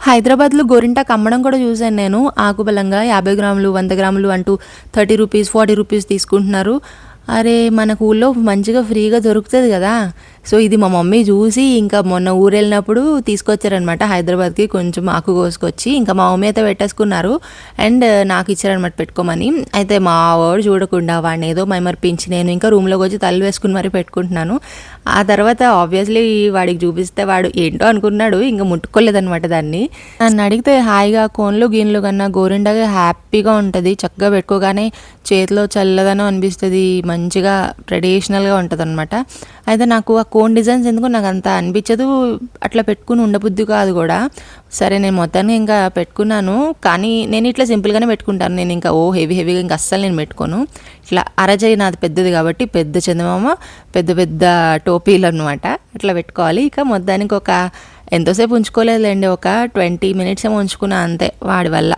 హైదరాబాద్లో గోరింటాకు అమ్మడం కూడా చూశాను నేను. ఆకుబలంగా 50 గ్రాములు 100 గ్రాములు అంటూ 30 రూపీస్ 40 రూపీస్ తీసుకుంటున్నారు. అరే మనకు ఊళ్ళో మంచిగా ఫ్రీగా దొరుకుతుంది కదా. సో ఇది మా మమ్మీ చూసి ఇంకా మొన్న ఊరు వెళ్ళినప్పుడు తీసుకొచ్చారనమాట హైదరాబాద్కి, కొంచెం ఆకు కోసుకొచ్చి ఇంకా మా మమ్మీ అయితే పెట్టేసుకున్నారు అండ్ నాకు ఇచ్చారనమాట పెట్టుకోమని. అయితే మా వాడు చూడకుండా వాడిని ఏదో మైమర్పించి నేను ఇంకా రూమ్లోకి వచ్చి తల్లి వేసుకుని మరీ పెట్టుకుంటున్నాను. ఆ తర్వాత ఆబ్వియస్లీ వాడికి చూపిస్తే వాడు ఏంటో అనుకున్నాడు, ఇంకా ముట్టుకోలేదనమాట దాన్ని. నన్ను అడిగితే హాయిగా కోన్లు గీన్లు కన్నా గోరింటాగే హ్యాపీగా ఉంటుంది. చక్కగా పెట్టుకోగానే చేతిలో చల్లదనం అనిపిస్తుంది, మంచిగా ట్రెడిషనల్గా ఉంటుంది అనమాట. అయితే నాకు ఆ కోన్ డిజైన్స్ ఎందుకు నాకు అంత అనిపించదు, అట్లా పెట్టుకుని ఉండబుద్ధి కాదు కూడా. సరే నేను మొత్తానికి ఇంకా పెట్టుకున్నాను, కానీ నేను ఇట్లా సింపుల్గానే పెట్టుకుంటాను. నేను ఇంకా హెవీగా ఇంకా అస్సలు నేను పెట్టుకోను. ఇట్లా అరజై నాది పెద్దది కాబట్టి పెద్ద చందమామ పెద్ద పెద్ద టోపీలు అనమాట, అట్లా పెట్టుకోవాలి. ఇక మొత్తానికి ఎంతోసేపు ఉంచుకోలేదులేండి, ఒక 20 మినిట్స్ ఏమో ఉంచుకున్నా అంతే వాడి వల్ల.